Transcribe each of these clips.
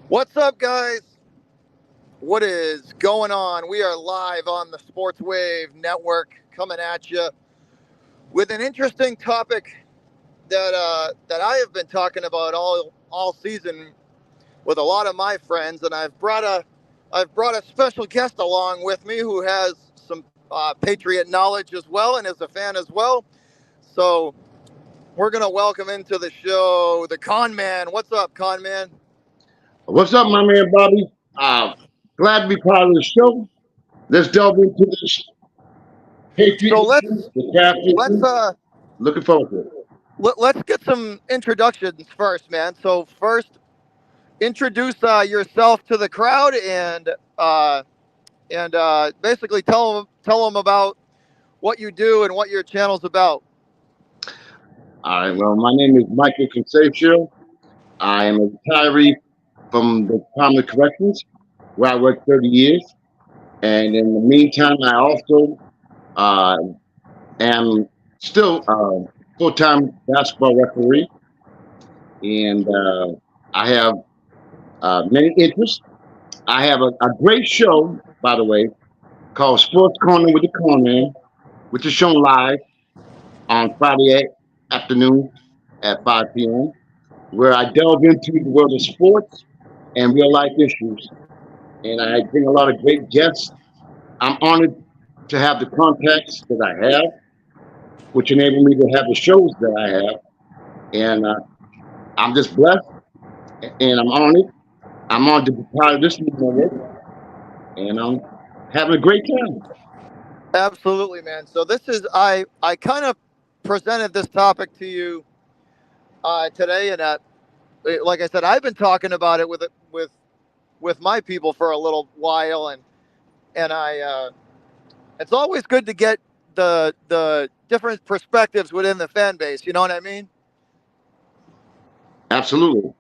What's up, guys? What is going on? We are live on the Sports Wave Network, coming at you with an interesting topic that I have been talking about all season with a lot of my friends, and I've brought a special guest along with me who has some Patriot knowledge as well and is a fan as well. So we're gonna welcome into the show the Con Man. What's up, Con Man? What's up, my man Bobby? Uh, Glad to be part of the show. Let's delve into this Patriot So issue, the Kraft let's issue. uh Looking forward to it. let's get some introductions first, man. So first, introduce yourself to the crowd and basically tell them about what you do and what your channel's about. All right, well, my name is Michael Concepcio. I am a retiree from the Department of Corrections, where I worked 30 years. And in the meantime, I also uh, am still a full-time basketball referee. And I have many interests. I have a great show, by the way, called Sports Corner with the Corner, which is shown live on Friday afternoon at 5 p.m., where I delve into the world of sports and real life issues. And I bring a lot of great guests. I'm honored to have the contacts that I have, which enable me to have the shows that I have. And I'm just blessed and I'm honored. I'm honored to be part of this movement and I'm having a great time. Absolutely, man. So this is I kind of presented this topic to you today, and like I said, I've been talking about it with my people for a little while, and it's always good to get the different perspectives within the fan base. You know what I mean? Absolutely.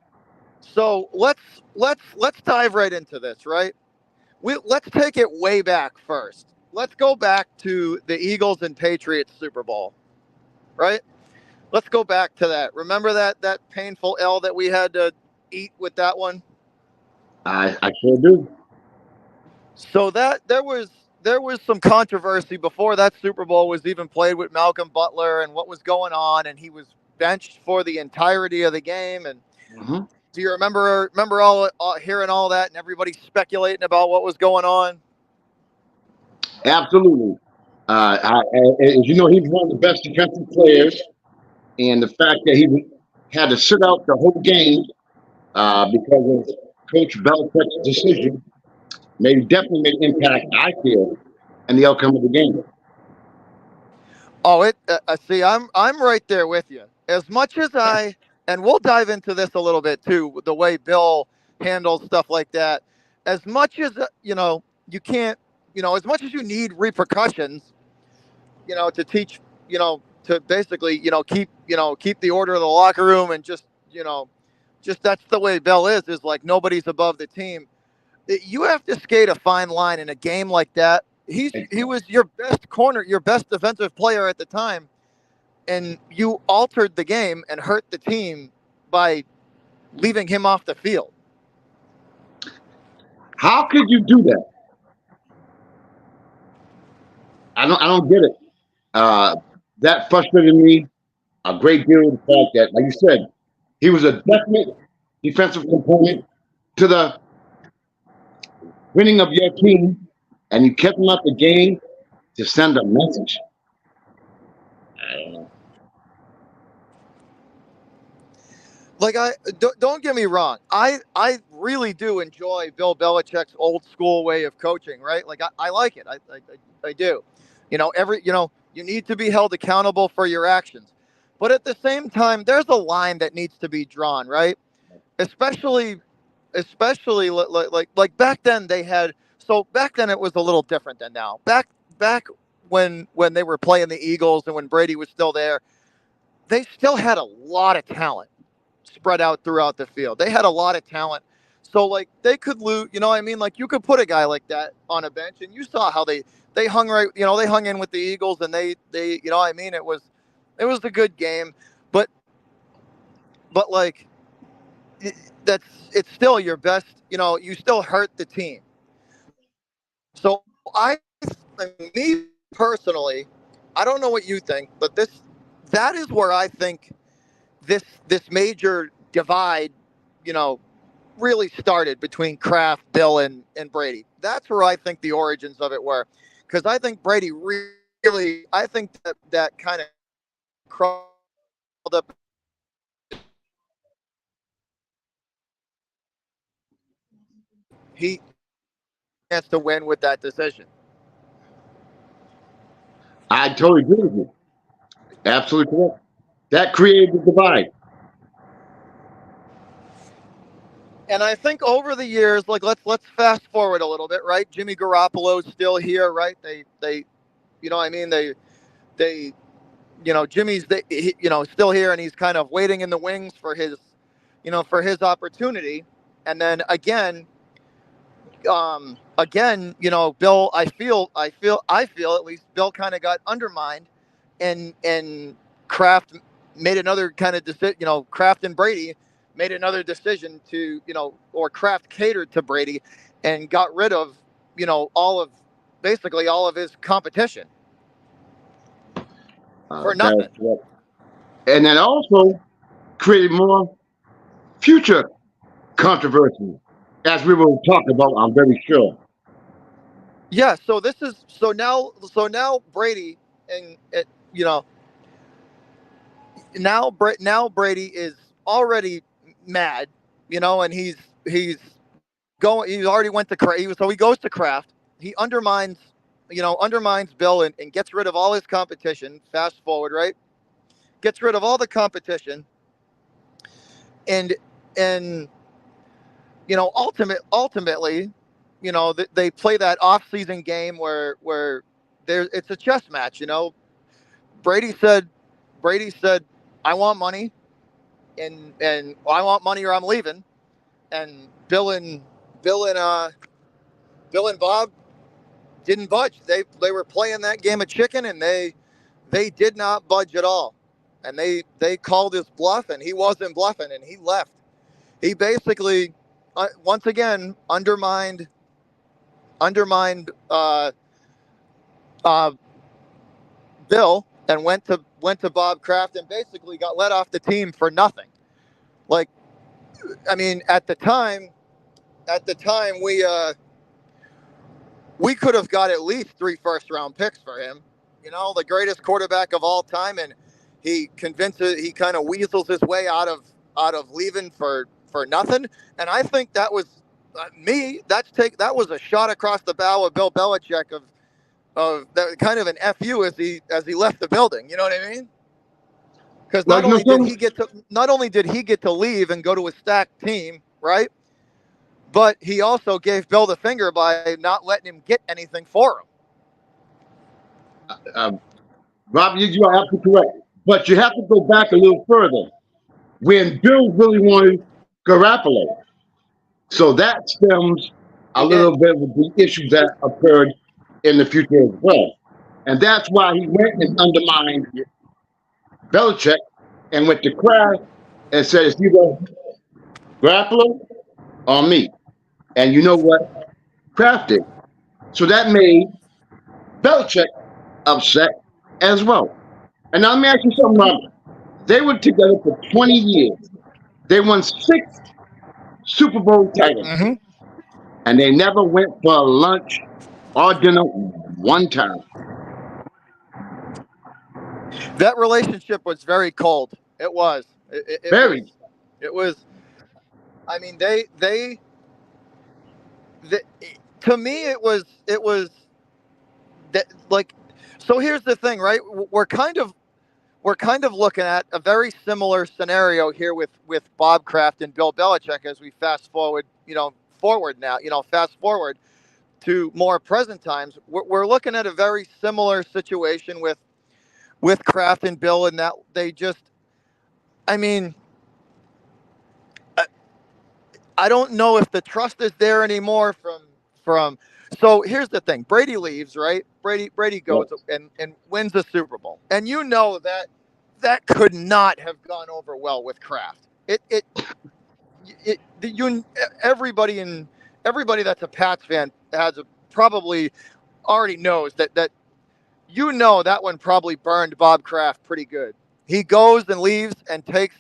So let's dive right into this, right? Let's take it way back first. Let's go back to the Eagles and Patriots Super Bowl, right? Let's go back to that. Remember that painful L that we had to eat with that one? I sure do. So that there was some controversy before that Super Bowl was even played with Malcolm Butler and what was going on, and he was benched for the entirety of the game. And Mhm. do you remember all hearing all that and everybody speculating about what was going on? Absolutely. As you know, he's one of the best defensive players, and the fact that had to sit out the whole game because of Coach Belichick's decision definitely made impact, I feel, in the outcome of the game. Oh, it. See, I'm right there with you. As much as and we'll dive into this a little bit too, the way Bill handles stuff like that. As much as you can't, as much as you need repercussions, to teach, to basically, keep the order of the locker room and just that's the way Bill is like nobody's above the team. You have to skate a fine line in a game like that. He was your best corner, your best defensive player at the time, and you altered the game and hurt the team by leaving him off the field. How could you do that? I don't get it. Uh, that frustrated me a great deal. The fact that, like you said, he was a definite defensive component to the winning of your team, and you kept him out the game to send a message. I don't know. Like don't get me wrong, I really do enjoy Bill Belichick's old school way of coaching, right? Like I like it, I do. You need to be held accountable for your actions, but at the same time, there's a line that needs to be drawn, right? Especially especially like back then they had so back then it was a little different than now. Back when they were playing the Eagles and when Brady was still there, they still had a lot of talent spread out throughout the field. They had a lot of talent. So like they could lose, you know what I mean? Like you could put a guy like that on a bench and you saw how they hung right, they hung in with the Eagles and they you know what I mean? It was a good game, but like that's it's still your best. You still hurt the team. So me personally, I don't know what you think, but that is where I think this major divide, you know, really started between Kraft, Bill, and Brady. That's where I think the origins of it were, because I think Brady really, I think that kind of crawled up he has to win with that decision. I totally agree with you. Absolutely correct. That created the divide. And I think over the years, like let's fast forward a little bit, right? Jimmy Garoppolo's still here, right? They I mean they Jimmy's still here, and he's kind of waiting in the wings for his opportunity. And then again, Bill, I feel at least Bill kind of got undermined, and Kraft made another kind of decision. Kraft and Brady made another decision or Kraft catered to Brady and got rid of basically all of his competition for That is nothing. correct. And that also created more future controversy, as we will talk about, I'm very sure. Yeah. So now Brady and you know now Brady is already mad, and he's going. He already went to Kraft. So he goes to Kraft. He undermines Bill and gets rid of all his competition. Fast forward, right? Gets rid of all the competition, and ultimately, they play that off-season game where it's a chess match. Brady said Brady said, "I want money, and I want money or I'm leaving." And Bill and Bill and Bob didn't budge. They were playing that game of chicken, and they did not budge at all. And they called his bluff, and he wasn't bluffing, and he left. He basically once again undermined uh, Bill, and went to Bob Kraft, and basically got let off the team for nothing. Like, I mean, at the time we could have got at least 3 first round picks for him. The greatest quarterback of all time, and he kind of weasels his way out of leaving for nothing. And I think that was that was a shot across the bow of Bill Belichick of that kind of an fu as he left the building. You know what I mean? Because Well, not only did he get to leave and go to a stacked team, right? But he also gave Bill the finger by not letting him get anything for him. um, Rob, you are absolutely correct. But you have to go back a little further. When Bill really wanted Garoppolo, so that stems a He did. little bit of the issues that occurred in the future as well. And that's why he went and undermined Belichick and went to Kraft and said, it's either Garoppolo or me. And you know what Kraft did? So that made Belichick upset as well. And now let me ask you something, Robert. They were together for 20 years. They won 6 Super Bowl titles, Hmm. and they never went for lunch or dinner one time. That relationship was very cold. It was. It was. Very, It was. I mean, the, to me, it was that like. So here's the thing, right? We're kind of looking at a very similar scenario here with Bob Kraft and Bill Belichick as we fast forward, fast forward to more present times. We're looking at a very similar situation with Kraft and Bill, and that they just, I mean, I, I don't know if the trust is there anymore from. So here's the thing: Brady leaves, right? Brady goes yes. and wins the Super Bowl, and that could not have gone over well with Kraft. It you everybody in everybody that's a Pats fan has probably already knows that that one probably burned Bob Kraft pretty good. He goes and leaves and takes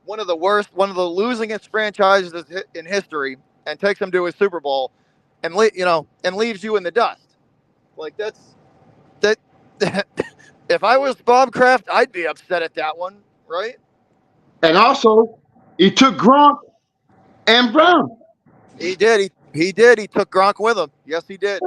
one of the losingest franchises in history, and takes them to a Super Bowl, and and leaves you in the dust. Like that. If I was Bob Kraft, I'd be upset at that one, right? And also, he took Gronk and Brown. He did. He did. He took Gronk with him. Yes, he did.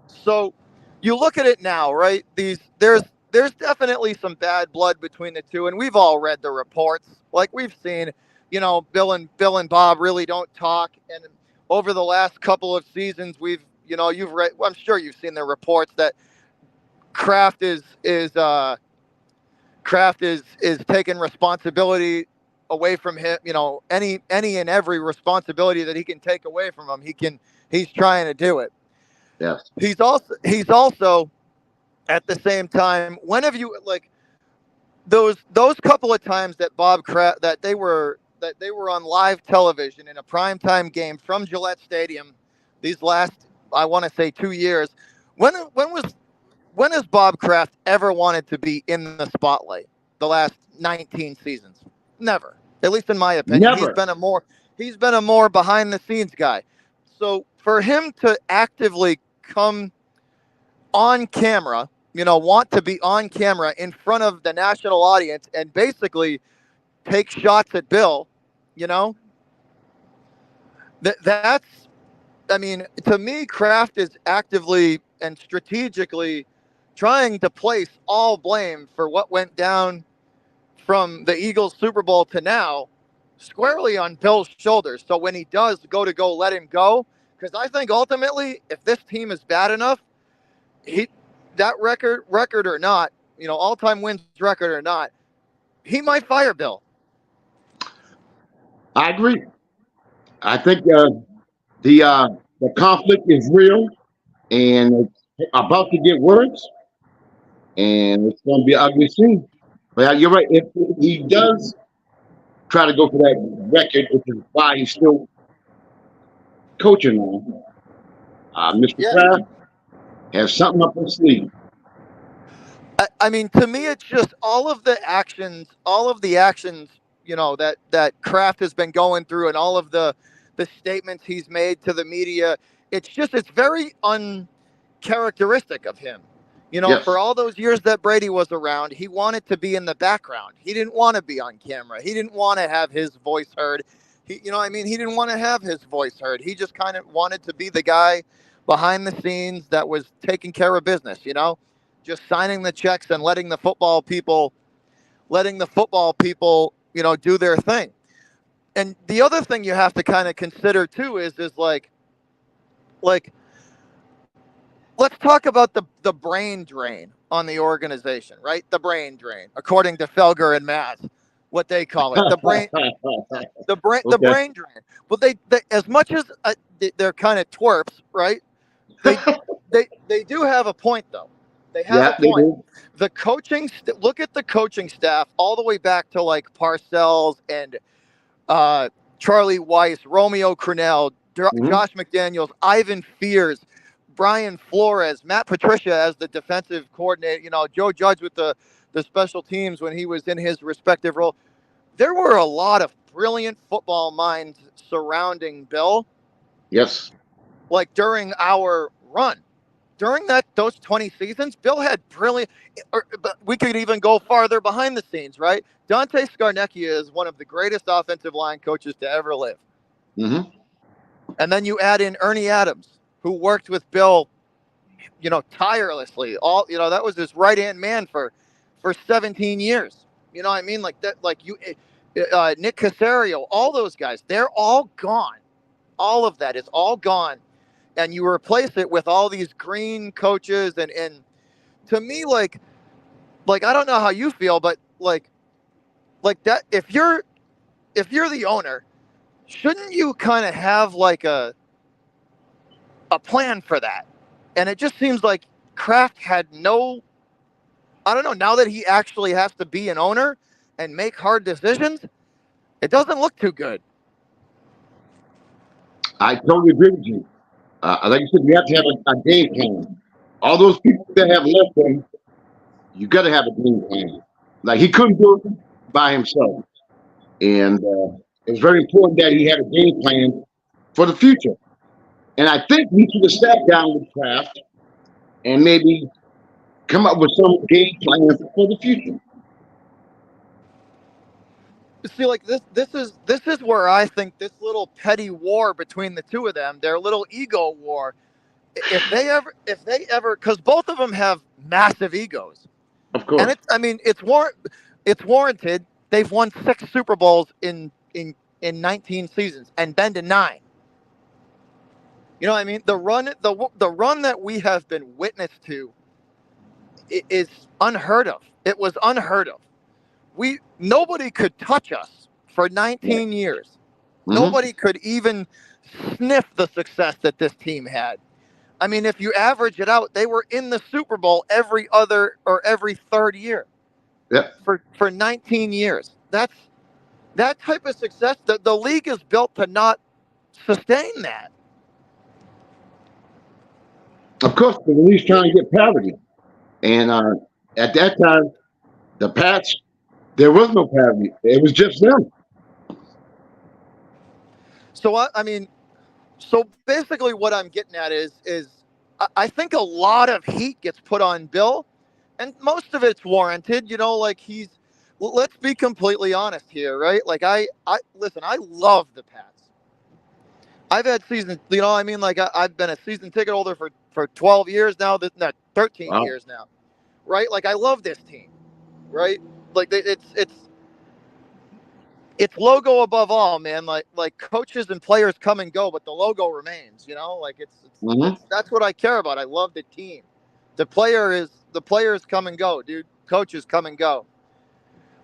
So you look at it now, right? There's definitely some bad blood between the two, and we've all read the reports. Like we've seen, Bill and Bob really don't talk. And over the last couple of seasons, you've read. Well, I'm sure you've seen the reports that Kraft is taking responsibility away from him. Any and every responsibility that he can take away from him, he's trying to do it. Yes. He's also at the same time. When have you like those couple of times that Bob Kraft that they were on live television in a primetime game from Gillette Stadium these last, I want to say, 2 years? When has Bob Kraft ever wanted to be in the spotlight? The last 19 seasons, never. At least in my opinion, Never. he's been a more behind the scenes guy. So for him to actively come on camera, want to be on camera in front of the national audience and basically take shots at Bill, you know, that's, I mean, to me, Kraft is actively and strategically trying to place all blame for what went down from the Eagles Super Bowl to now squarely on Bill's shoulders. So when he does go let him go, because I think ultimately, if this team is bad enough, he that record or not, all time wins record or not, he might fire Bill. I agree. I think the conflict is real and it's about to get worse, and it's going to be an ugly scene. But you're right. If he does try to go for that record, which is why he's still coaching now, Mr. Yeah. Kraft has something up his sleeve. I mean, to me, it's just all of the actions, that Kraft has been going through, and all of the statements he's made to the media. It's very uncharacteristic of him. For Yes. all those years that Brady was around, he wanted to be in the background. He didn't want to be on camera. He didn't want to have his voice heard. He didn't want to have his voice heard. He just kind of wanted to be the guy behind the scenes that was taking care of business, just signing the checks and letting the football people, do their thing. And the other thing you have to kind of consider too is like let's talk about the brain drain on the organization, right? The brain drain, according to Felger and Matt, what they call it, the Okay. brain drain. Well, they as much as they're kind of twerps, right? They they do have a point though. They have a Yeah, they point. do. Look at the coaching staff all the way back to like Parcells and Charlie Weiss, Romeo Crennel, Hmm. Josh McDaniels, Ivan Fears, Brian Flores, Matt Patricia as the defensive coordinator, Joe Judge with the special teams when he was in his respective role. There were a lot of brilliant football minds surrounding Bill, Yes. like during our run. During those 20 seasons, Bill had brilliant. But we could even go farther behind the scenes, right? Dante Scarnecchia is one of the greatest offensive line coaches to ever live. Hmm. And then you add in Ernie Adams, who worked with Bill, tirelessly. That was his right hand man for 17 years. You know what I mean? Like that, like Nick Casario, all those guys, they're all gone. All of that is all gone, and you replace it with all these green coaches, and to me, like I don't know how you feel, but like that, if you're the owner, shouldn't you kind of have like a plan for that? And it just seems like Kraft had no. I don't know. Now that he actually has to be an owner and make hard decisions, it doesn't look too good. I totally agree with you. Like you said, you have to have a game plan. All those people that have left him, you got to have a game plan. Like he couldn't do it by himself, and it's very important that he had a game plan for the future. And I think we should have sat down with Kraft and maybe come up with some game plan for the future. See, like this is where I think this little petty war between the two of them, their little ego war, if they ever, because both of them have massive egos, Of and course. it's warranted. They've won 6 Super Bowls in 19 seasons and been to 9. You know what I mean? The run that we have been witness to is unheard of. It was unheard of. We Nobody could touch us for Right. 19 years. Mm-hmm. Nobody could even sniff the success that this team had. I mean, if you average it out, they were in the Super Bowl every other or every third year Yep. for 19 years. That type of success. The league is built to not sustain that. Of course, the league's trying to get parity, and at that time, the Pats, there was no parity. It was just them. So basically, what I'm getting at is I think a lot of heat gets put on Bill, and most of it's warranted. Like let's be completely honest here, right? Like I listen, I love the Pats. I've had season, I mean, like I've been a season ticket holder for 12 years now. Not 13 Wow. years now, right? Like I love this team, right? Like it's logo above all, man. Like coaches and players come and go, but the logo remains. Like Mm-hmm. that's what I care about. I love the team. The players come and go, dude. Coaches come and go.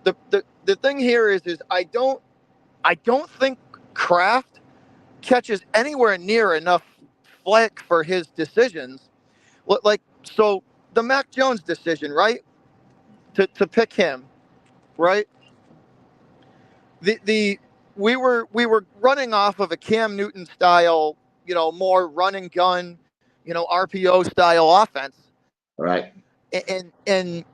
The thing here is I don't think Kraft catches anywhere near enough flack for his decisions. Like so the Mac Jones decision, right? To pick him, right? The we were running off of a Cam Newton style, more run and gun, RPO style offense, Right. and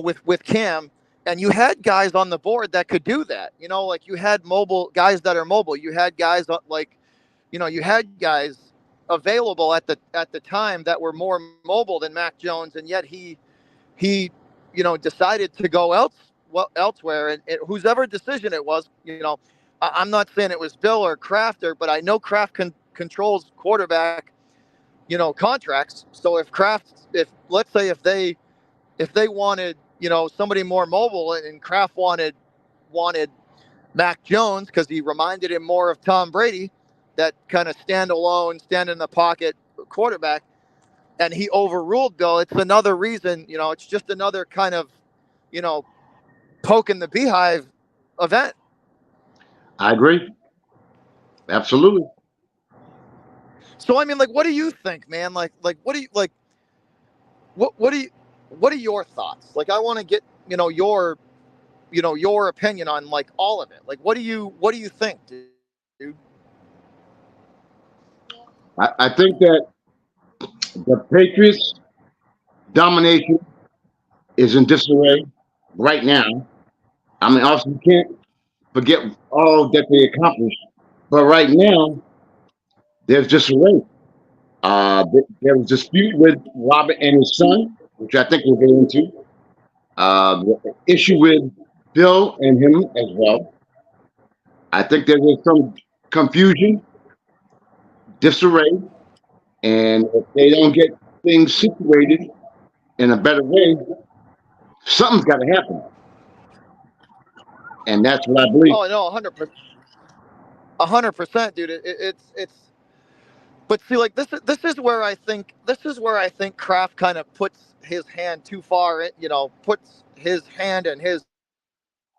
with Cam, and you had guys on the board that could do that. Like you had mobile guys that are mobile. You had guys like, you had guys available at the time that were more mobile than Mac Jones, and yet he decided to go elsewhere, and whosever decision it was, I'm not saying it was Bill or Kraft, but I know Kraft controls quarterback, contracts. So if let's say if they wanted, somebody more mobile, and Kraft wanted Mac Jones because he reminded him more of Tom Brady, that kind of stand in the pocket quarterback, and he overruled Bill. It's another reason, it's just another kind of, you know, poke in the beehive event. I agree. Absolutely. So I mean, like, what do you think, man? Like, what do you like? What do you? What are your thoughts? Like, I want to get your opinion on like all of it. Like, what do you think, dude? I think that the Patriots' domination is in disarray right now. I mean, obviously, you can't forget all that they accomplished, but right now, there's disarray. There was a dispute with Robert and his son, which I think we'll get into. The issue with Bill and him as well. I think there was some confusion, disarray, and if they don't get things situated in a better way, something's got to happen, and that's what I believe. Oh no, 100%, dude. It's. But see, like this is where I think Kraft kind of puts his hand too far in, puts his hand and his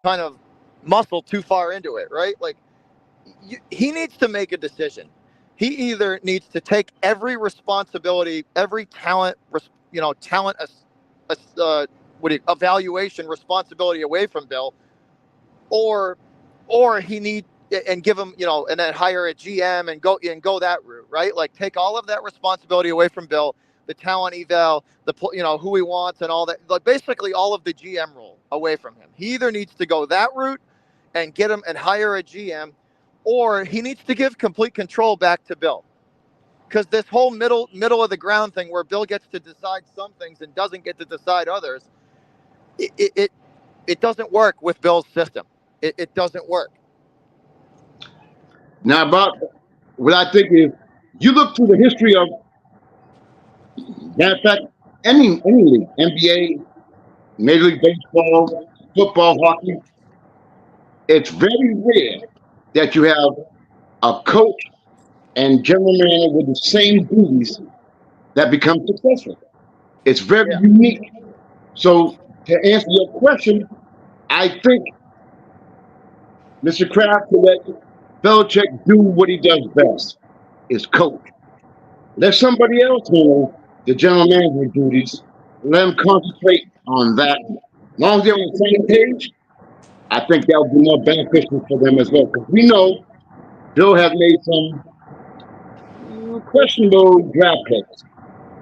kind of muscle too far into it, right? Like he needs to make a decision. He either needs to take every responsibility, every talent, evaluation responsibility away from Bill, or or he need and give him, and then hire a GM and go that route, right? Like take all of that responsibility away from Bill, the talent eval, who he wants and all that. Like basically all of the GM role away from him. He either needs to go that route and get him and hire a GM, or he needs to give complete control back to Bill. Because this whole middle of the ground thing, where Bill gets to decide some things and doesn't get to decide others, it it, it doesn't work with Bill's system. It doesn't work. Now, about what I think is, you look through the history of, matter of fact, any league, NBA, Major League Baseball, football, hockey, it's very rare that you have a coach and general manager with the same duties that become successful. It's very Yeah. unique. So, to answer your question, I think Mr. Kraft to let Belichick do what he does best, is coach. Let somebody else handle the general manager duties. Let them concentrate on that. As long as they're on the same page, I think that would be more beneficial for them as well. Because we know Bill has made some questionable draft picks.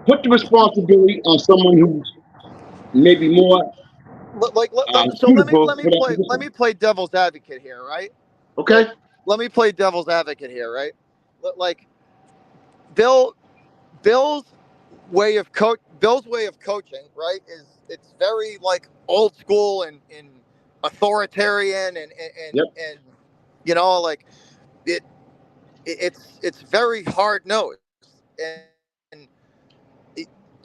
Put the responsibility on someone who's maybe more So suitable for that let position. me play devil's advocate here, right? Okay? Like let me play devil's advocate here, right? Like Bill Bill's Bill's way of coaching, right, is it's very like old school and authoritarian Yep. and like it it's very hard nosed and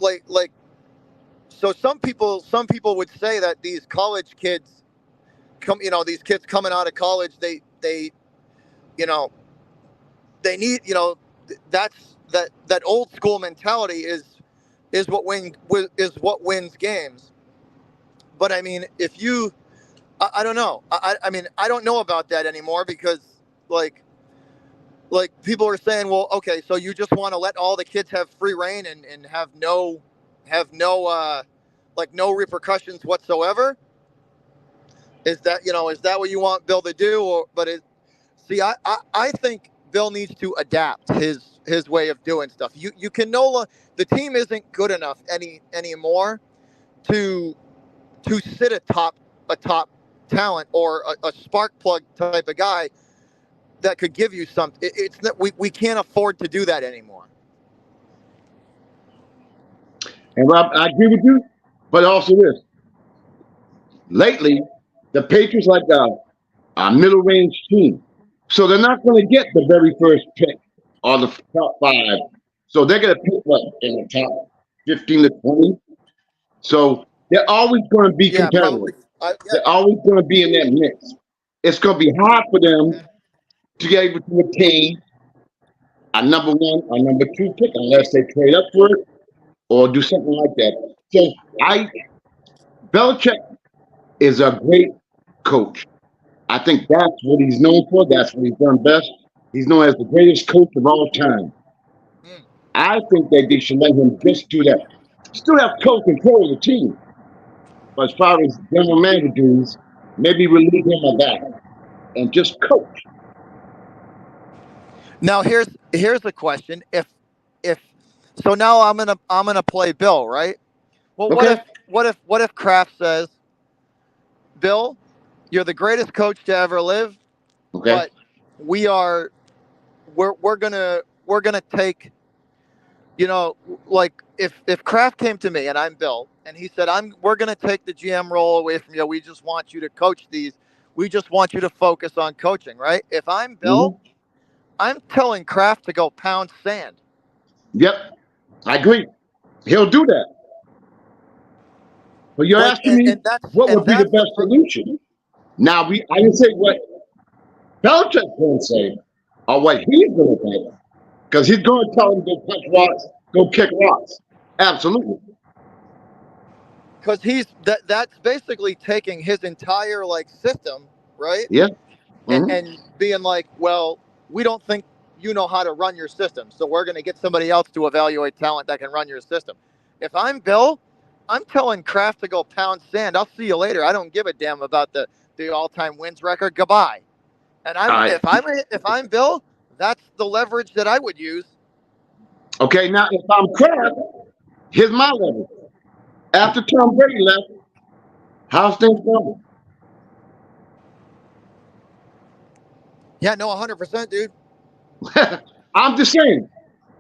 like so some people would say that these college kids these kids coming out of college, they you know they need that old school mentality is what wins games. But I mean, if you I don't know. I mean, I don't know about that anymore because like people are saying, well, okay, so you just want to let all the kids have free reign and have no like no repercussions whatsoever. Is that what you want Bill to do? Or but it see I think Bill needs to adapt his way of doing stuff. You can no the team isn't good enough anymore to sit a top talent or a spark plug type of guy that could give you something. It's not, we can't afford to do that anymore. And Rob, I agree with you, but also this. Lately, the Patriots like a middle range team. So they're not going to get the very first pick or the top five. So they're going to pick what in the top 15 to 20. So they're always going to be Yeah, competitive. probably. Yeah, They're always going to be in that mix. It's going to be hard for them to be able to attain a number one or number two pick unless they trade up for it or do something like that. So I Belichick is a great coach. I think that's what he's known for. That's what he's done best. He's known as the greatest coach of all time. mm. I think that they should let him just do that. Still have total control of the team, but as far as general manager duties, maybe relieve him of that and just coach. Now here's the question. If so now I'm gonna play Bill, right? Well, what Okay? if what if Kraft says, Bill, you're the greatest coach to ever live, Okay? but we are we're gonna take like if Kraft came to me and I'm Bill and he said we're gonna take the GM role away from you. We just want you to coach these. We just want you to focus on coaching, right? If I'm Bill, Hmm. I'm telling Kraft to go pound sand. Yep, I agree. He'll do that. But you're Like asking me what would be the that's the best solution. Now, I didn't say what Belichick's going to say or what he's going to say because he's going to tell him to go punch rocks, go kick rocks. Absolutely. because that's basically taking his entire like system, right? Yeah. and, Hmm. and being like, well, we don't think you know how to run your system, so we're going to get somebody else to evaluate talent that can run your system. If I'm Bill, I'm telling Kraft to go pound sand. I'll see you later. I don't give a damn about the all-time wins record. Goodbye. And All right. if I'm Bill, that's the leverage that I would use. Okay. Now, if I'm Kraft, here's my level. After Tom Brady left, how's things going? Yeah, no, 100%, dude. I'm just saying.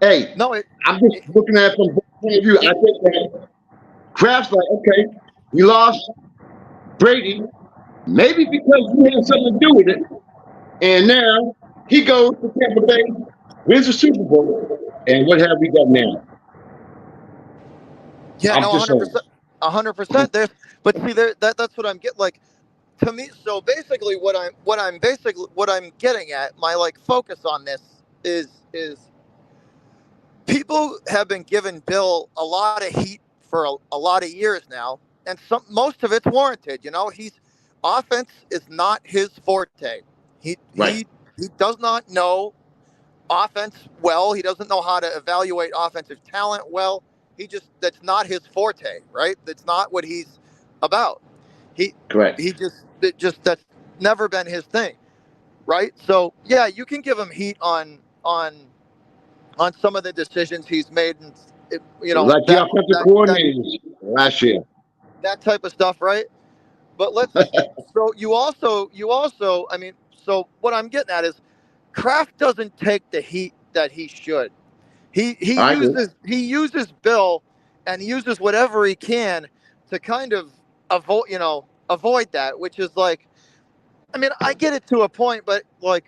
Hey, No, I'm just it looking at it from both point of view. I think that Kraft's like, okay, we lost Brady, maybe because you had something to do with it, and now he goes to Tampa Bay, wins the Super Bowl, and what have we got now? yeah, I'm no, just saying. 100%, 100%. There's, but see, that's what I'm getting. Like to me, so basically, what I'm getting at, my like focus on this is people have been giving Bill a lot of heat for a lot of years now, and most of it's warranted. You know, he's offense is not his forte. He Right. he he does not know offense well. He doesn't know how to evaluate offensive talent well. That's not his forte, right? That's not what he's about. He Correct. that's never been his thing, right? So yeah, you can give him heat on some of the decisions he's made, and you know Like the offensive coordinators last year. that type of stuff, right? But let's. So I mean, so what I'm getting at is Kraft doesn't take the heat that he should. I agree. He uses Bill, and he uses whatever he can to kind of avoid that, which is like, I mean, I get it to a point, but like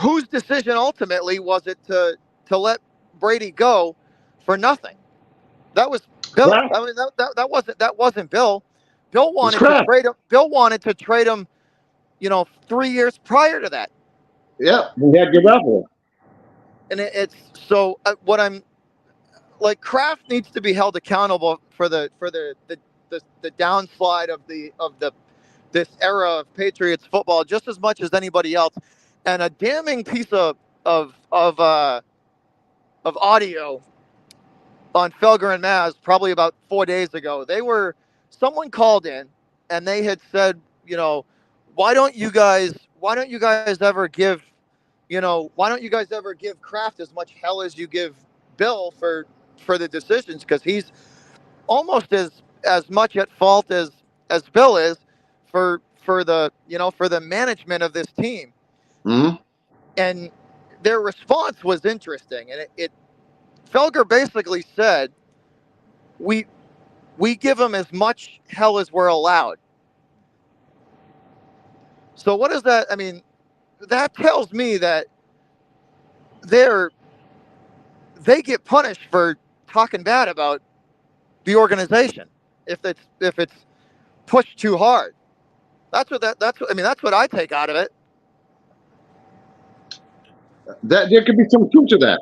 whose decision ultimately was it to let Brady go for nothing? That was Bill. Kraft. I mean, that wasn't Bill. Bill It's wanted to Kraft. trade him. Bill wanted to trade him. 3 years prior to that, Yep. We had Garoppolo. and it's so what I'm like. Kraft needs to be held accountable for the downslide of the this era of Patriots football just as much as anybody else, and a damning piece of audio on Felger and Maz probably about 4 days ago. Someone called in and they had said, why don't you guys ever give, why don't you guys ever give Kraft as much hell as you give Bill for the decisions, because he's almost as much at fault as Bill is for the management of this team. Mm-hmm. And their response was interesting, and it Felger basically said, we we give them as much hell as we're allowed. So what does that? I mean, that tells me that they're they get punished for talking bad about the organization if it's pushed too hard. I mean, that's what I take out of it. That there could be some truth to that.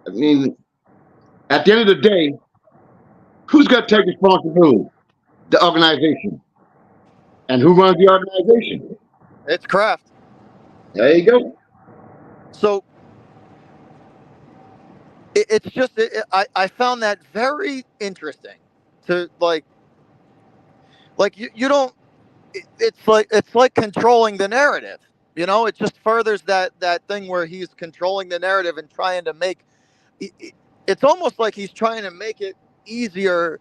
I mean, at the end of the day, who's got to take responsibility? The organization. And who runs the organization? It's Kraft. There you go. So it's just I found that very interesting to you don't it's like controlling the narrative. It just furthers that thing where he's controlling the narrative and trying to make it's almost like he's trying to make it easier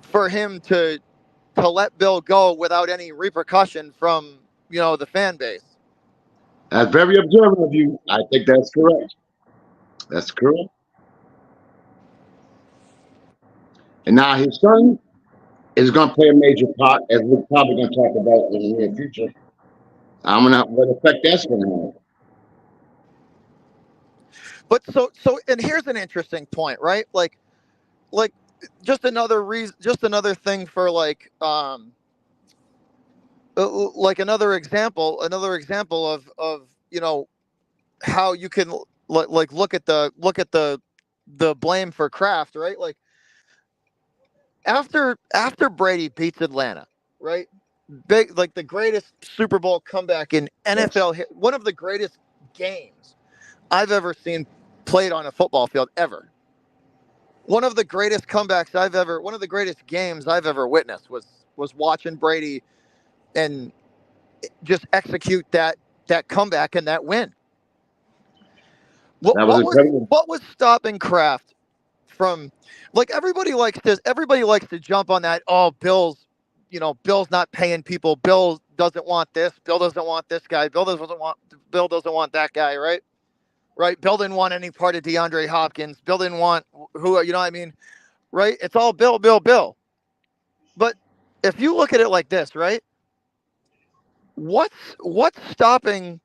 for him to let Bill go without any repercussion from the fan base. That's very observant of you. I think that's correct. That's correct. And now his son is going to play a major part, as we're probably going to talk about in the near future. I'm gonna what effect that's going to have. But and here's an interesting point, right? Like just another reason, just another thing for like another example of how you can like look at the blame for Kraft, right? Like after Brady beats Atlanta, right? Big, like the greatest Super Bowl comeback in Yes. NFL, one of the greatest games I've ever seen played on a football field ever. One of the greatest games I've ever witnessed was watching Brady and just execute that comeback and that win. That was incredible. What was stopping Kraft from, like, everybody likes to jump on that. Oh, Bill's not paying people. Bill doesn't want this. Bill doesn't want this guy. Bill doesn't want that guy, right? Right? Bill didn't want any part of DeAndre Hopkins. Bill didn't want who, you know what I mean? Right? It's all Bill, Bill, Bill. But if you look at it like this, right? What's what's stopping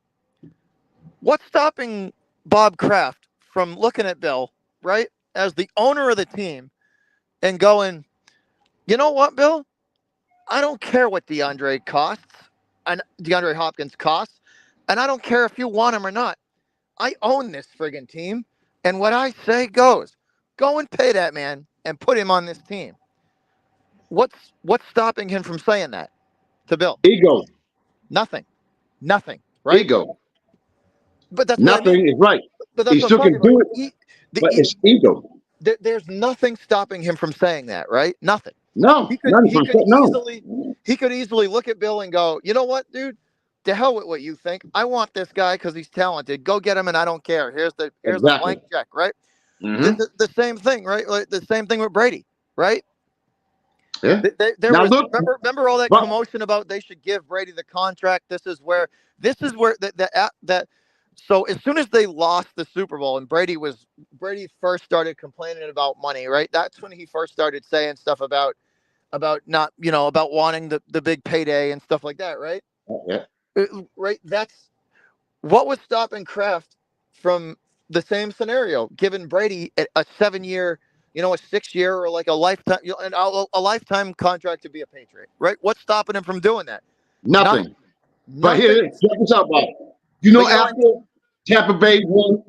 what's stopping Bob Kraft from looking at Bill, right, as the owner of the team and going, you know what, Bill? I don't care what DeAndre costs and DeAndre Hopkins costs, and I don't care if you want him or not. I own this friggin' team, and what I say goes. Go and pay that man and put him on this team. What's stopping him from saying that to Bill? Ego. Nothing. Nothing. Right? Ego. But that's what I mean. Nothing is right. But He that's what I'm still talking can about. do it, but it's ego. There's nothing stopping him from saying that, right? Nothing. No, He could none he from could no. easily he could easily look at Bill and go, you know what, dude? To hell with what you think. I want this guy because he's talented. Go get him, and I don't care. Here's a Exactly. blank check, right? Mm-hmm. The same thing, right? Like the same thing with Brady, right? Yeah. There Now was look, remember all that but commotion about they should give Brady the contract. This is where that. So as soon as they lost the Super Bowl and Brady first started complaining about money, right? That's when he first started saying stuff about not, about wanting the big payday and stuff like that, right? yeah, Right. That's what was stopping Kraft from the same scenario, giving Brady a 7 year, a 6 year, or like a lifetime, a lifetime contract to be a Patriot, right? What's stopping him from doing that? Nothing. nothing. But Nothing. here, check this out, Bob. You But know, you know what I after mean? Tampa Bay won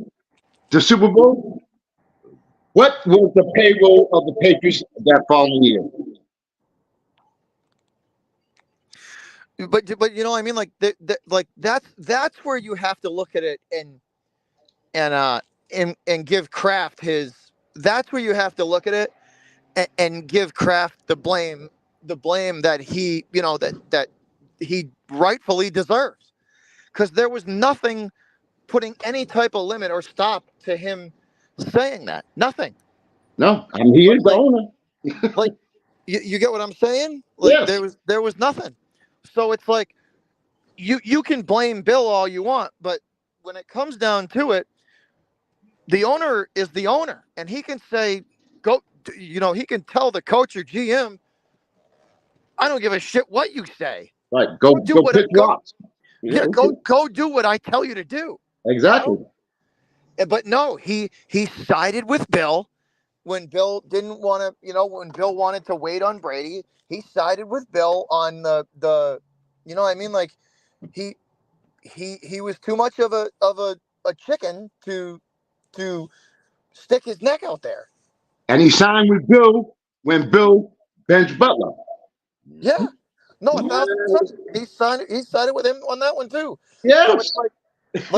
the Super Bowl, what was the payroll of the Patriots that following year? But you know what I mean? Like that's where you have to look at it and and give Kraft his. That's where you have to look at it and give Kraft the blame that that he rightfully deserves, because there was nothing putting any type of limit or stop to him saying that. Nothing. No, I mean, he Like is the like owner. like you get what I'm saying? Like Yes. there was nothing. So it's like you can blame Bill all you want, but when it comes down to it, the owner is the owner, and he can say, go. He can tell the coach or GM, I don't give a shit what you say. Right. Go do Go what pitch go rocks. Yeah, yeah okay. go do what I tell you to do. You know. Exactly. But no, he sided with Bill when Bill didn't want to. When Bill wanted to wait on Brady, he sided with Bill on the. You know what I mean? Like he he was too much of a chicken to stick his neck out there. And he signed with Bill when Bill benched Butler. Yeah. No, 1,000%. He sided with him on that one too. So Yes. it's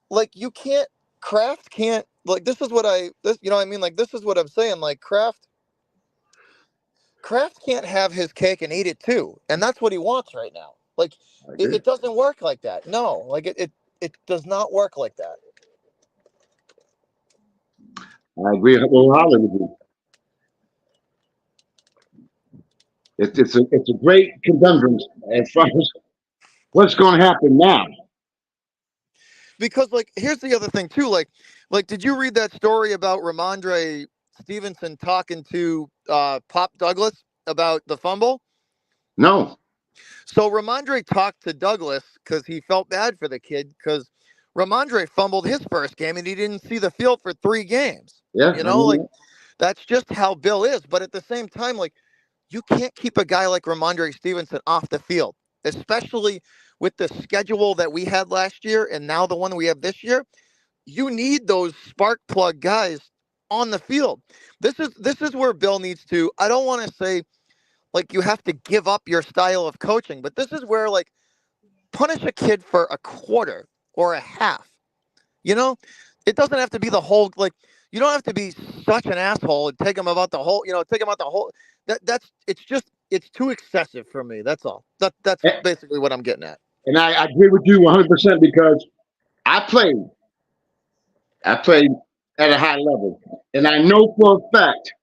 like you can't. Kraft can't, like, this is what I this you know what I mean, like, this is what I'm saying, like, Kraft can't have his cake and eat it too, and that's what he wants right now. Like, I it, agree. it doesn't work like that. No, like, it does not work like that. I agree wholeheartedly with you. It's a great conundrum as far as what's going to happen now. Because, like, here's the other thing too, like, did you read that story about Ramondre Stevenson talking to Pop Douglas about the fumble? No. So Ramondre talked to Douglas because he felt bad for the kid, because Ramondre fumbled his first game and he didn't see the field for 3 games. Yeah. You I know, like, mean, that's just how Bill is. But at the same time, like, you can't keep a guy like Ramondre Stevenson off the field, especially with the schedule that we had last year and now the one we have this year. You need those spark plug guys on the field. This is where Bill needs to. I don't want to say, like, you have to give up your style of coaching, but this is where, like, punish a kid for a quarter or a half. You know, it doesn't have to be the whole. Like, you don't have to be such an asshole and take him about the whole. Take him out the whole. That's it's too excessive for me. That's all. That's and, basically what I'm getting at. And I agree with you 100% because I played. I played at a high level. And I know for a fact,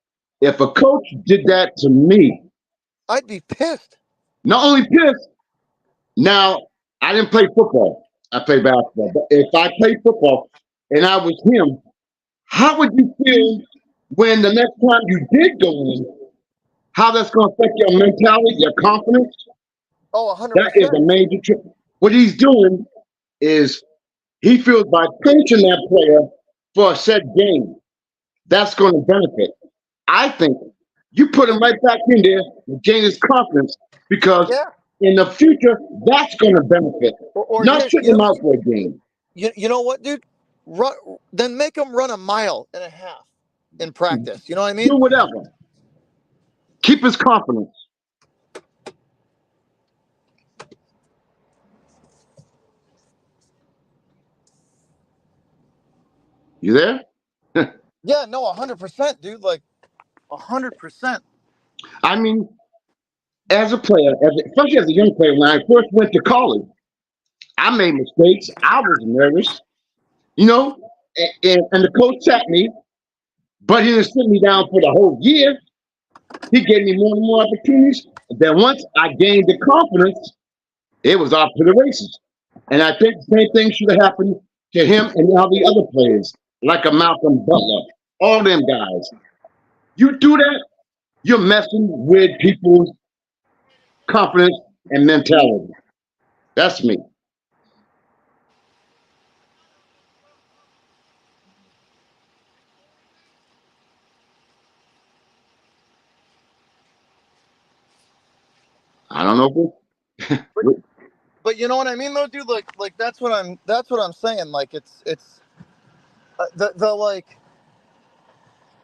if a coach did that to me, I'd be pissed. not only pissed, now I didn't play football. I played basketball. But if I played football and I was him, how would you feel when the next time you did go in, how that's going to affect your mentality, your confidence? Oh, That is 100%. a major trip. What he's doing is he feels by coaching that player for a set game, that's going to benefit. I think you put him right back in there and gain his confidence because Yeah. in the future, that's going to benefit. Or Not here, sitting him out for a game. you know what, dude? Run, then make them run a mile and a half in practice. You know what I Do mean? whatever. Keep his confidence. You there? Yeah, no, 100%, dude. Like 100%. I mean, as a player, especially as a young player, when I first went to college, I made mistakes. I was nervous, you know, and the coach sat me, but he didn't sit me down for the whole year. He gave me more and more opportunities. And then once I gained the confidence, it was off to the races. And I think the same thing should have happened to him and all the other players, like a Malcolm Butler, all them guys. You do that, you're messing with people's confidence and mentality. That's me. I don't know But if but you know what I mean, though, dude. Like that's what I'm saying. Like it's the like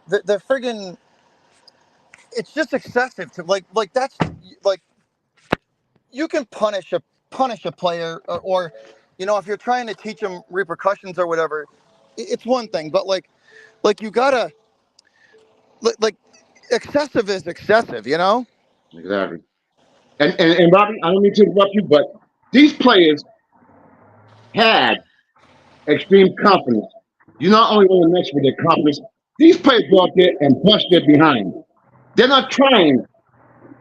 the friggin' it's just excessive to like that's like you can punish a player or you know if you're trying to teach them repercussions or whatever, it's one thing. But like you gotta like excessive is excessive. You know? exactly. And Robbie, I don't mean to interrupt you, but these players had extreme confidence. You not only want to mess with their confidence, these players go out there and bust their behind. They're not trying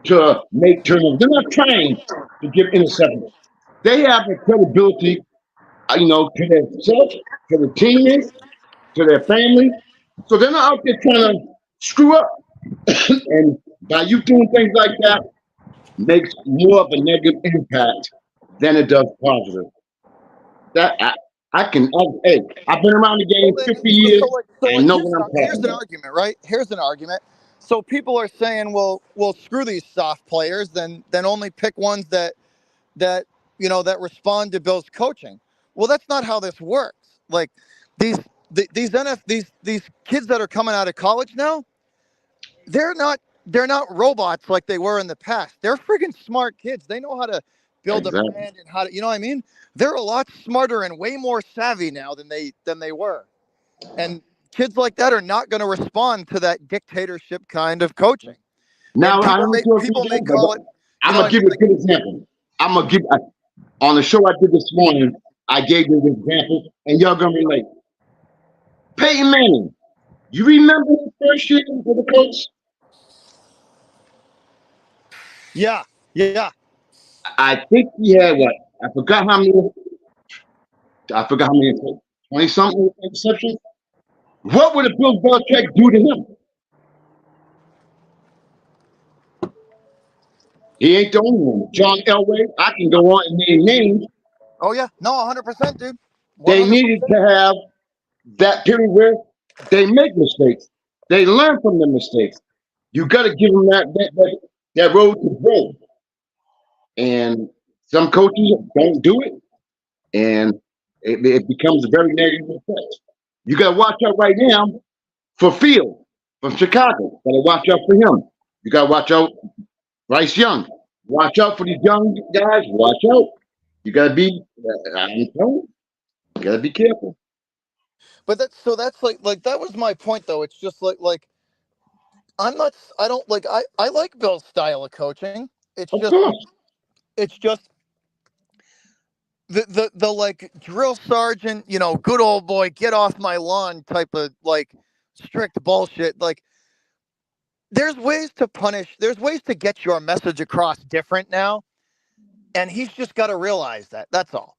to make turnovers. They're not trying to give interceptions. They have the credibility, to themselves, to the teammates, to their family. So they're not out there trying to screw up. And by you doing things like that, makes more of a negative impact than it does positive. That hey, I've been around the game 50 years. So I like know what I'm here's talking an about. argument, right? Here's an argument. So people are saying, well, screw these soft players. Then only pick ones that that respond to Bill's coaching. Well, that's not how this works. Like these these kids that are coming out of college now, they're not they're not robots like they were in the past. They're friggin' smart kids. They know how to build a Exactly. brand and how to, you know what I mean? They're a lot smarter and way more savvy now than they were. And kids like that are not going to respond to that dictatorship kind of coaching. And Now I don't know if you people may again, but call it, you I'm know gonna what I give mean? you Like a good example. I'm gonna give on the show I did this morning. I gave you the example, and y'all gonna relate. Peyton Manning. You remember his first year with the coach? yeah, yeah. I think he had what? I forgot how many. I forgot how many. 20 something interceptions. What would a Bill Belichick do to him? He ain't the only one. John Elway. I can go on and name names. Oh yeah. No, 100%, dude. They needed 100%. to have that period where they make mistakes. They learn from the mistakes. You got to give them that road to grow. And some coaches don't do it, and it becomes a very negative effect. You got to watch out right now for Field from Chicago. Got to watch out for him. You got to watch out Bryce Young. Watch out for these young guys. Watch out. You got to be. I'm telling you, you got to be careful. But that's like that was my point though. It's just like I don't like I like Bill's style of coaching. It's Of just course. it's just the like drill sergeant, good old boy, get off my lawn type of like strict bullshit. Like there's ways to punish, there's ways to get your message across different now, and he's just got to realize that. That's all.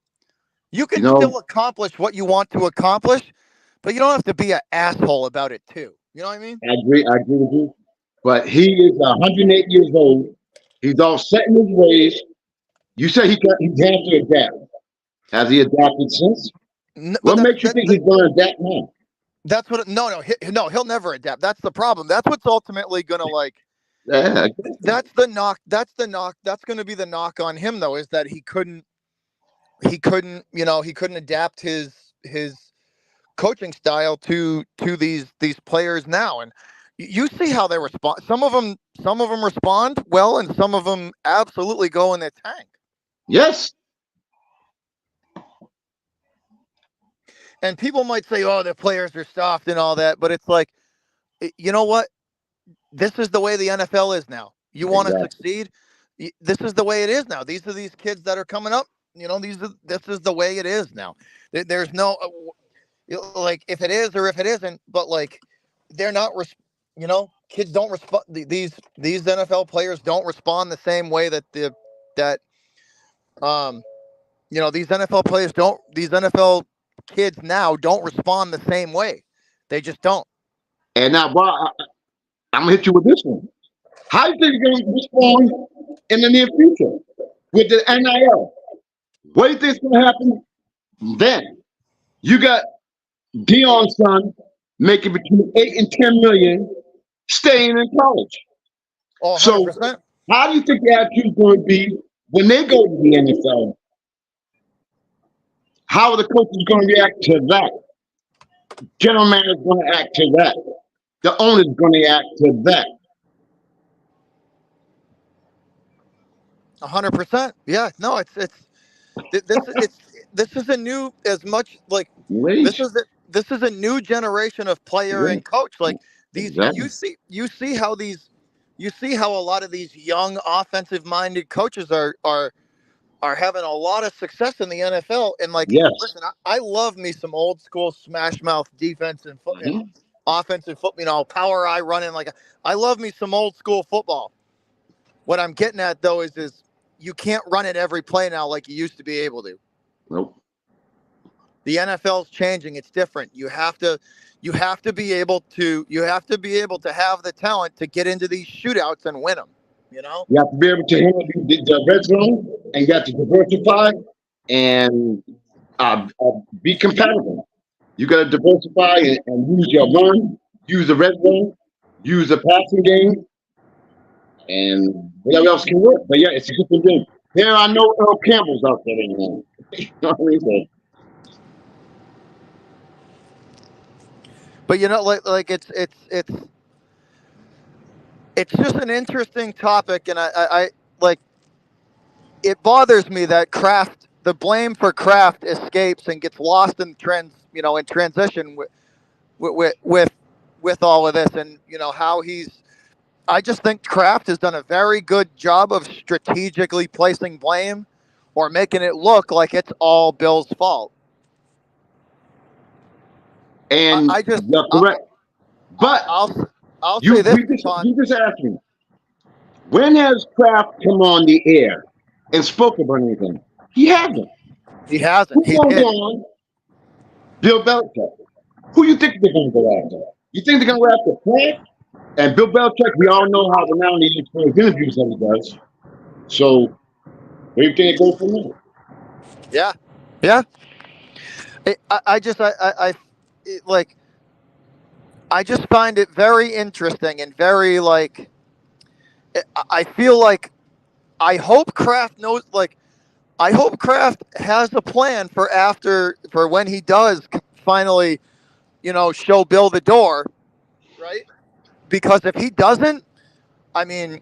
You You can know, still accomplish what you want to accomplish, but you don't have to be an asshole about it too. You know what I mean? I agree. I agree with you. But he is 108 years old. He's all set in his ways. You say he has to adapt. Has he adapted since? But What makes you think he's going to adapt now? that's what. No, no, no. He'll never adapt. That's the problem. That's what's ultimately gonna like. Yeah, That's the knock. That's the knock. That's going to be the knock on him, though, is that he couldn't. He couldn't. He couldn't adapt his coaching style to these players now, and you see how they respond. Some of them respond well, and some of them absolutely go in the tank. yes. And people might say, "Oh, the players are soft and all that," but it's like, you know what? This is the way the NFL is now. You want to Exactly. succeed, this is the way it is now. These are these kids that are coming up. This is the way it is now. There's no like if it is or if it isn't, but like they're not. Kids don't respond. These NFL players don't respond the same way that um these NFL players don't. These NFL kids now don't respond the same way. They just don't. And now, Bob, I'm going to hit you with this one. How do you think you're going to respond in the near future with the NIL? What do you think is going to happen then? You got Dion's son making between 8 and 10 million staying in college. Oh, So 100%. how do you think the attitude is going to be when they go to the NFL? How are the coaches going to react to that? General manager is going to act to that. The owner is going to act to that. 100%. Yeah. No, this is a new as much like Wait, this is a new generation of player and wait, coach. Like these, exactly. you see how a lot of these young offensive minded coaches are having a lot of success in the NFL. And like, Yes. listen, I love me some old school smash mouth defense and Mhm. offensive foot. Power eye running. Like I love me some old school football. What I'm getting at though is you can't run it every play now like you used to be able to. Nope. The NFL's changing. It's different. You have to be able to have the talent to get into these shootouts and win them. You know. You have to be able to handle the red zone, and you have to diversify and be compatible. You got to diversify and use your run, use the red zone, use the passing game, and whatever else can work. But yeah, it's a different game. There are no Earl Campbells out there anymore. You know what I mean? So, But like it's just an interesting topic, and I like it bothers me that Kraft the blame for Kraft escapes and gets lost in in transition with with all of this, and how he's. I just think Kraft has done a very good job of strategically placing blame or making it look like it's all Bill's fault. I, and I just you're I, correct. But I'll say you this, Ton. you just asked me, when has Kraft come on the air and spoke about anything? He hasn't. He hasn't. Who He's goes hid. on? Bill Belichick. Who you think they're going to go after? You think they're going to go after Kraft? And Bill Belichick, we all know how renowned he is for his interviews that he does. So where do you think it goes from there? Yeah, yeah. I just like I just find it very interesting and very like I feel like I hope Kraft knows like I hope Kraft has a plan for for when he does finally show Bill the door, right? Because if he doesn't, I mean,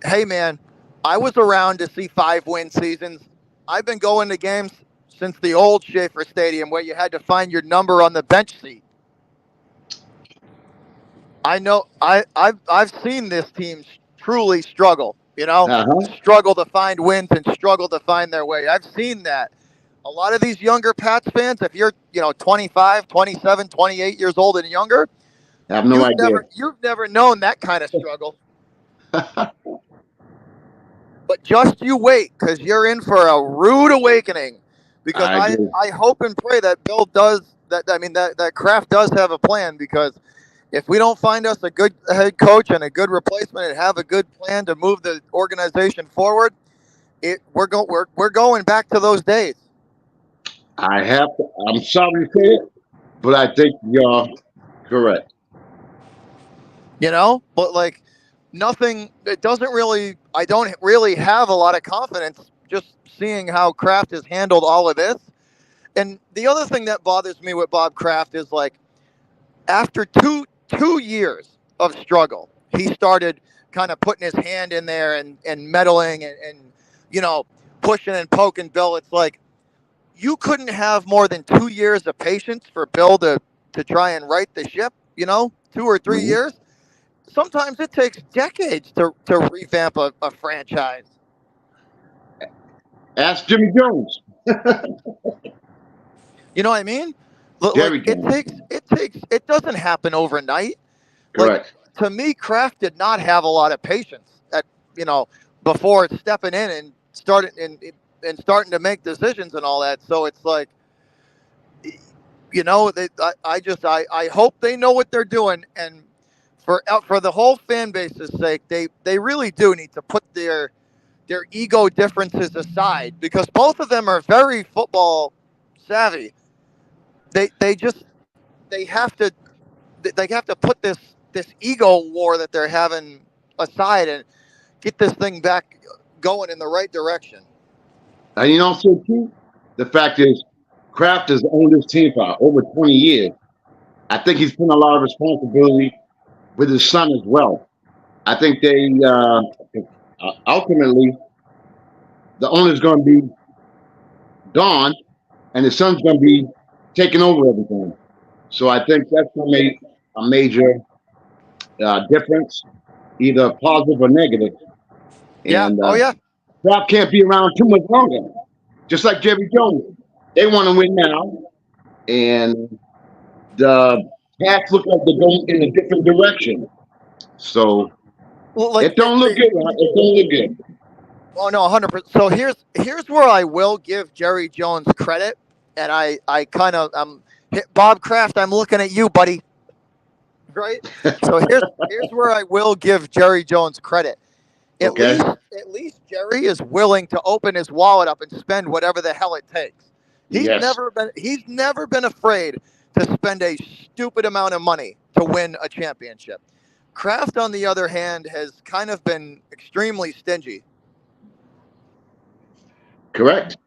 hey man, I was around to see 5-win seasons. I've been going to games since the old Schaefer Stadium where you had to find your number on the bench seat. I know I've seen this team truly struggle, Uh huh. struggle to find wins and struggle to find their way. I've seen that. A lot of these younger Pats fans, if you're 25, 27, 28 years old and younger, I have no idea. you've never known that kind of struggle. But just you wait, because you're in for a rude awakening. Because I agree. I hope and pray that Bill does that. I mean that Kraft does have a plan. Because if we don't find us a good head coach and a good replacement and have a good plan to move the organization forward, we're going back to those days. I have to, I'm sorry to say it, but I think you're correct. But like nothing. It doesn't really. I don't really have a lot of confidence just seeing how Kraft has handled all of this. And the other thing that bothers me with Bob Kraft is like after two years of struggle, he started kind of putting his hand in there and meddling and you know pushing and poking Bill. It's like you couldn't have more than 2 years of patience for Bill to try and right the ship. 2 or 3 Hmm. years. Sometimes it takes decades to revamp a franchise. Ask Jimmy Jones. You know what I mean? Like Jerry Jones. it doesn't happen overnight. Like Correct. to me, Kraft did not have a lot of patience at you know before stepping in and starting to make decisions and all that. So it's like I hope they know what they're doing, and for the whole fan base's sake, they really do need to put their ego differences aside because both of them are very football savvy. They just they have to put this ego war that they're having aside and get this thing back going in the right direction. And so too, the fact is, Kraft has owned this team for over 20 years. I think he's putting a lot of responsibility with his son as well. I think ultimately the owner's going to be gone, and his son's going to be taking over everything. So I think that's going to make a major difference, either positive or negative. Yeah. And Oh yeah. Kraft can't be around too much longer. Just like Jerry Jones, they want to win now, and the Pats look like they're going in a different direction. So Well, like it don't look good. Huh? It don't look good. oh no, 100%. So here's where I will give Jerry Jones credit, and I kind of Bob Kraft. I'm looking at you, buddy. Right. So here's where I will give Jerry Jones credit. At Okay. least at least Jerry is willing to open his wallet up and spend whatever the hell it takes. Yes. He's never been afraid to spend a stupid amount of money to win a championship. Kraft, on the other hand, has kind of been extremely stingy. Correct.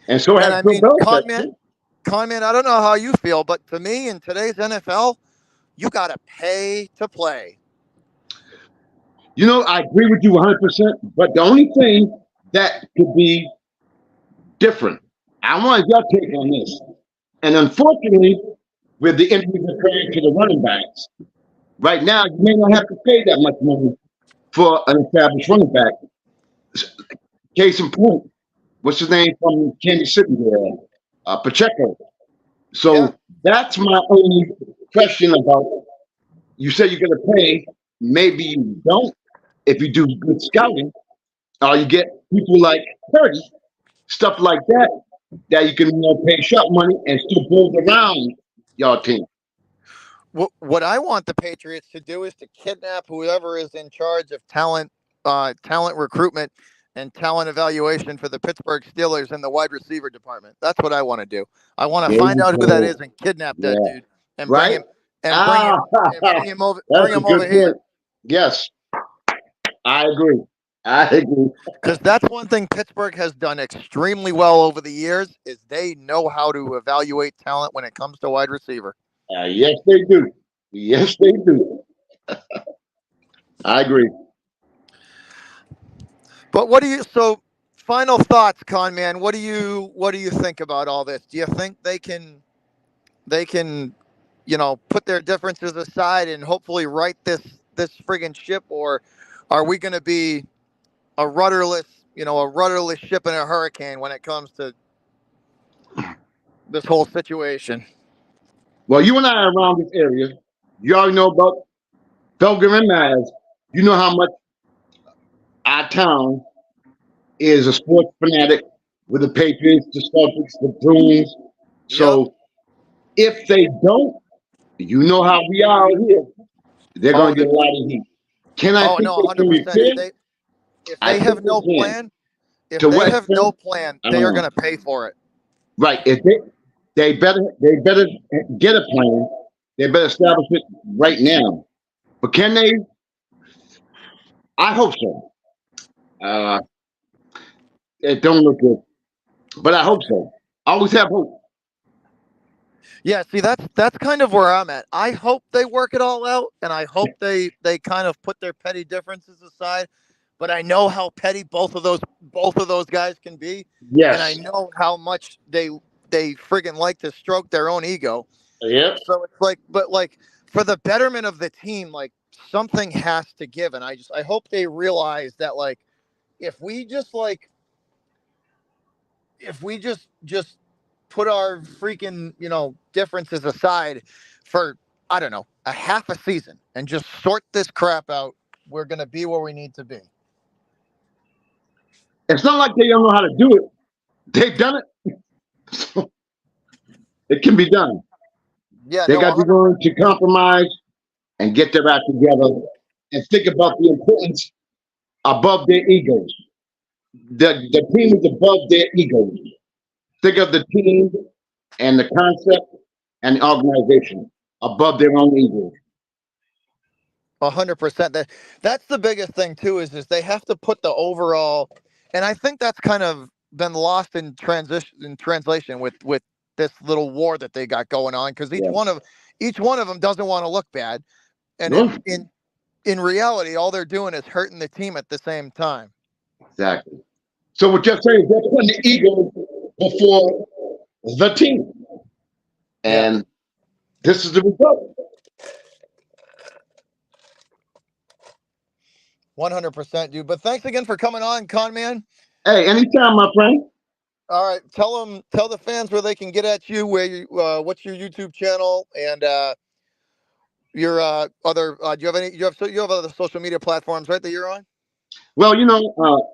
And so And has I Bill mean, Belichick too. Conman, I don't know how you feel, but to me, in today's NFL, you got to pay to play. I agree with you 100%. But the only thing that could be different, I want your take on this. And unfortunately, with the injuries occurring to the running backs, right now you may not have to pay that much money for an established running back. Case in point, what's his name from Kansas City there? Pacheco. Yeah. So that's my only question about. You say you're going to pay. Maybe you don't if you do good scouting, or you get people like Purdy, stuff like that, that you can pay sharp money and still build around your team. What I want the Patriots to do is to kidnap whoever is in charge of talent recruitment and talent evaluation for the Pittsburgh Steelers in the wide receiver department. That's what I want to do. I want to There find you out who that is go. and kidnap that Yeah. dude and bring Right? him and bring Ah, him and bring that's a him good over point. here. Yes, I agree. I agree. Because that's one thing Pittsburgh has done extremely well over the years is they know how to evaluate talent when it comes to wide receiver. Yes, they do. Yes, they do. I agree. But what do you so final thoughts, Con man? What do you think about all this? Do you think they can put their differences aside and hopefully right this friggin' ship, or are we going to be a rudderless a rudderless ship in a hurricane when it comes to this whole situation. Well, you and I are around this area. You already know about Belgium and Maz. You know how much our town is a sports fanatic with the Patriots, the Celtics, the Bruins. Yep. So if they don't, you know how we are here. They're Oh, going to get a lot of heat. Can I oh think no, they can 100%. repair? If I they think have they no can. plan, if To they what have no extent? plan, I they don't are know. going to pay for it. Right. If they better get a plan. They better establish it right now. But can they? I hope so. Uh, it don't look good, but I hope so. I always have hope. Yeah, see, that's kind of where I'm at. I hope they work it all out, and I hope they kind of put their petty differences aside. But I know how petty both of those guys can be, and I Yes. know how much they friggin' like to stroke their own ego. Yep. So it's like, but like for the betterment of the team, like something has to give, and I hope they realize that like if we just like if we just put our freaking differences aside for I don't know a half a season and just sort this crap out, we're gonna be where we need to be. It's not like they don't know how to do it. They've done it. So it can be done. Yeah, They no, got to be 100. willing to compromise and get their act together and think about the importance above their egos. The team is above their egos. Think of the team and the concept and the organization above their own egos. 100%. That's the biggest thing too. Is they have to put the overall, and I think that's kind of been lost in translation with this little war that they got going on because each Yeah. one of each one of them doesn't want to look bad, and No, in reality, all they're doing is hurting the team at the same time. exactly. So what you're saying is they're putting the ego before the team. Yeah, And this is the result. 100%, dude. But thanks again for coming on, Con Man. Hey, anytime, my friend. All right, tell the fans where they can get at you, what's your YouTube channel, and your other. Do you have any? You have other social media platforms, right? That you're on. Well,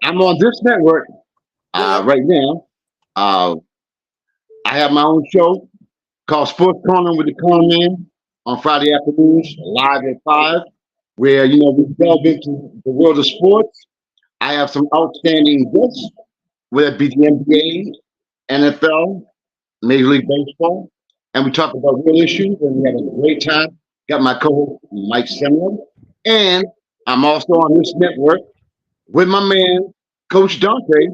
I'm on this network Yep, yep. right now. Uh, I have my own show called Sports Corner with the Corner Man on Friday afternoons, live at 5, where, we delve into the world of sports. I have some outstanding guests, whether it be the NBA, NFL, Major League Baseball, and we talk about real issues, and we have a great time. Got my co-host Mike Semler, and I'm also on this network with my man Coach Dante,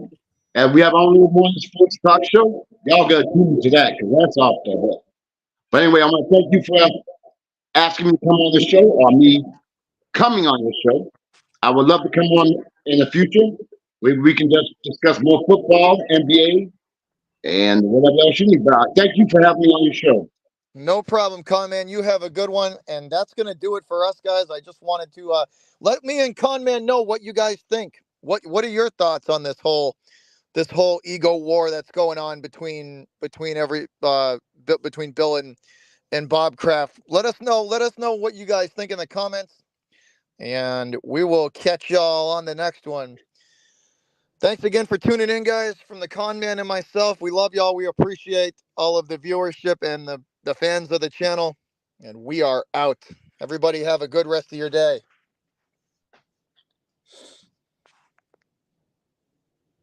and we have only one sports talk show. Y'all got to tune to that because that's off the hook. But anyway, I want to thank you for asking me to come on the show or me coming on the show. I would love to come on in the future. We can just discuss more football, NBA, and whatever else you need. But thank you for having me on your show. No problem, Con Man. You have a good one, and that's gonna do it for us, guys. I just wanted to let me and Con Man know what you guys think. What are your thoughts on this whole ego war that's going on between Bill and Bob Kraft? Let us know. Let us know what you guys think in the comments, and we will catch y'all on the next one. Thanks again for tuning in, guys. From the Con Man and myself, we love y'all. We appreciate all of the viewership and the fans of the channel, and we are out. Everybody have a good rest of your day.